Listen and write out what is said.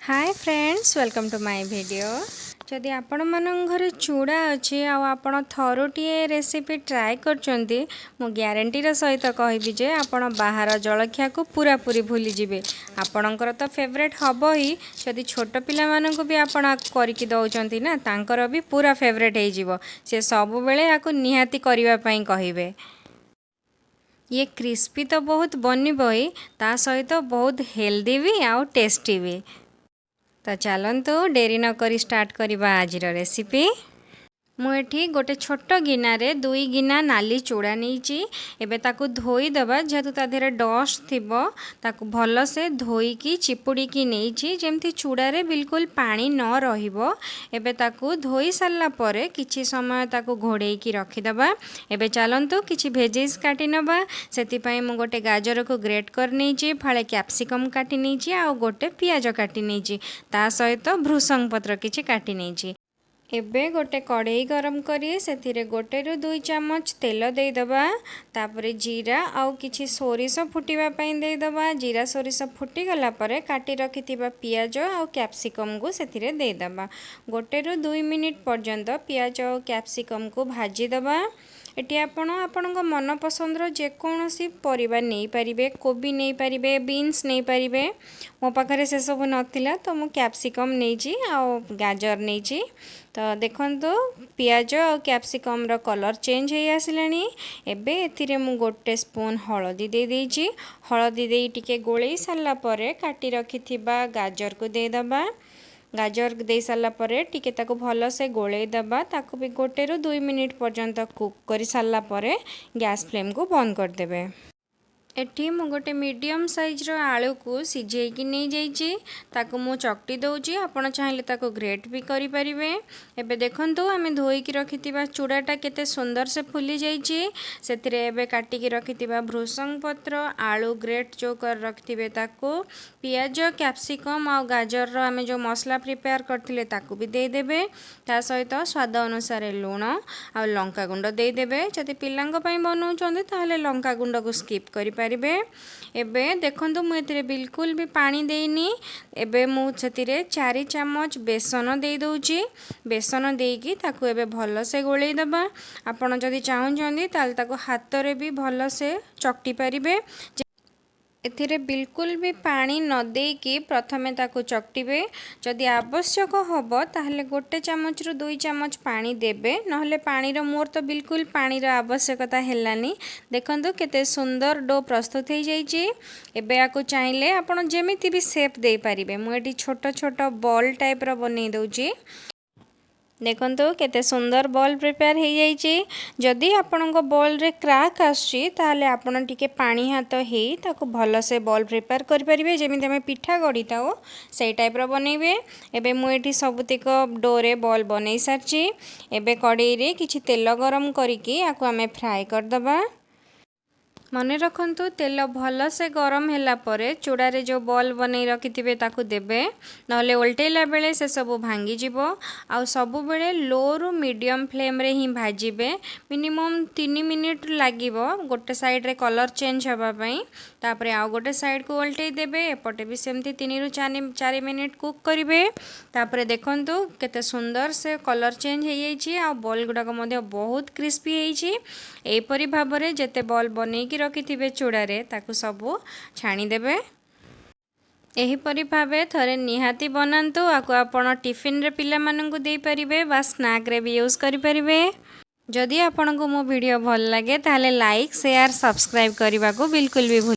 Hi friends welcome to my video. जदि आपण मन घरे चूड़ा अच्छी आपण थरुटिए रेसिपी ट्राए करचंती मु ग्यारंटीर सहित कहबी जे आपण बाहर जलखिया को पूरा पूरी भूली जिवे। आपणकर तो फेवरेट हबो ही जदि छोट पिला मानकु भी आपण करिकि दउचंती ना तांकर भी पूरा फेवरेट हे जिवो। से सब बेले आकु निहाती करिवा पई कहिबे। ये क्रिस्पी तो बहुत बनिबो ही ता सहित बहुत हेल्दी भी आउ टेस्टी भी। तो चलतु डेरी न करी स्टार्ट करिबा आजिर रेसिपी। मुझे गोटे छोट गिनार 2 गिना नाली चूड़ा नहीं एबे ताकू धोई दबा जेहेतु ता देहरे डस्ट थिबो ताकू भल से धोईकी चिपुड़ी नहीं जेमती चूड़ारे बिल्कुल पानी न रहिबो। एबे ताकू धोई सारला परे किछि समय ताकू घोड़े की रखीदबा। एबे चलंतु किछि भेजेस काटी नबा। सेति पई मु गोटे गाजर को ग्रेट कर नहीं फाळे कैप्सिकम काटी नहीं आ गोटे पियाज काटी नहीं ता सहित भृसंग पत्र किछि काटी नहीं। एबे गोटे कढ़ई गरम करी सेथिरे 1 ରୁ 2 चामच तेल देदबा। तापरे जीरा आउ किछि सोरिष फुटिबा पई देदबा। जीरा सोरिष फुटी गला परे काटी रखिथिबा पियाज आउ कैप्सिकम को सेथिरे देदबा। 1 ରୁ 2 मिनिट पर्यंत पियाज आउ कैप्सिकम को भाजी दबा। एटी आपणको मन पसंदर जेकोसी परिबा नहीं पारिबे, कोबी नहीं पारिबे, बीन्स नहीं पारिबे। मो पाखरे से सब नथिला तो मु कैप्सिकम नहीं आउ गाजर नहीं। तो देखंतु पियाज और कैप्सिकम रो कलर चेंज हो आसिलानी। एबे एथिरे मु 1 स्पून हळदी दे देइची। हळदी दे टिके गोळेई सारला परे काटी रखिथिबा गाजर को दे दबा। गाजर दे सारला परे टिके ताको भल से गोळे दबा। ताको भी 1 ରୁ 2 मिनिट पर्यंत कुक करी सारला परे गैस फ्लेम को बंद कर देबे। एठी मु गोटे मीडियम साइज रो आलू को सिझेकी नहीं जाइए ताको मु चकटी दउची। आपण चाहिले ताको ग्रेट भी करि परिबे। एबे देखंतु आमे धोई की रखितिबा चूड़ाटा केते सुंदर से फुली जाइए। सेथिरे एबे काटी की रखितिबा भृसंग पत्र आलू ग्रेट जो कर रखितिबे ताको पियाज कैप्सिकम आ गाजर रो आमे जो मसला प्रिपेयर करथिले ताको भी दे देबे। ता सहित स्वाद अनुसार लूण आ लंका गुंड दे देबे। जदि पिलांग पई बनाउचंदी ताहले लंका गुंड को स्किप करि पारिबे। एबे देखंतु मु एथिरे बिल्कुल भी पानी देइनी। एबे मु सेतिरे 4 चामच बेसन दे दउची। बेसन देकी ताकू एबे भल से गोळेई दबा। आपण जदि चाहुचंदी ताल ताकू हाथ रे भी भल से चकटी पारिबे। एथिरे बिल्कुल भी पानी न देकी प्रथमे ताकू चकटिबे। जदि आवश्यक होबो ताहले 1 चामच रु 2 चामच पानी देबे। नहले पानी रो मोर तो बिल्कुल पानी रो आवश्यकता हेलानी। देखंतु केते सुंदर डो प्रस्तुत हो जाइए। एबे आकु चाहिले आपण जेमिति भी शेप दे पारिबे। मु एटी छोट छोट बॉल टाइप रो बनै दउची। देखंतु केते सुंदर बॉल प्रिपेयर हो जाइए। जदि आपणको बॉल रे क्रैक आसी ताहले आपण टिके पानी हाथ हे ताको भल से बॉल प्रिपेयर करि परिबे। जेमिति हमें पिठा गड़ीताओ सेई टाइप रो बनैबे। एबे मु एटी सबुतिक डोरे बॉल बनै सारची। एबे कड़ाई रे किछि तेल गरम करिकि आकु हमें फ्राई कर दबा। मने रखंतु तेल भल से गरम होला परे चूड़ा रे जो बॉल बनै रखिथिबे ताकू देबे। नहले उल्टेला बेले से सब भांगी जिवो। आ सबु बेले लो रु मीडियम फ्लेम रे ही भाजिबे। मिनिमम 3 मिनिट लागिवो गोटे साइड रे कलर चेंज हबा पई। तापरे आ गोटे साइड को उल्टेई देबे। एपटे भी सेमती 3 ରୁ 4 मिनिट कुक करिवे। तापरे देखंतु केते सुंदर से कलर चेंज हो जाइए। आ बॉल गुडाक मध्य बहुत क्रिस्पी होइछि। एई परि भाबरे जेते बॉल बनै की रखिथिबे चूड़ारे ताकू सबू छाणी देबे। एहीपरि भावे थरे निहाती बनांतु। आकु आपण टिफिन रे पिला माननकु देई परिबे बा स्नैक रे भी यूज करि परिबे। जदि आपनको मो वीडियो भल लागे ताहले लाइक शेयर सब्सक्राइब करबा को बिल्कुल भी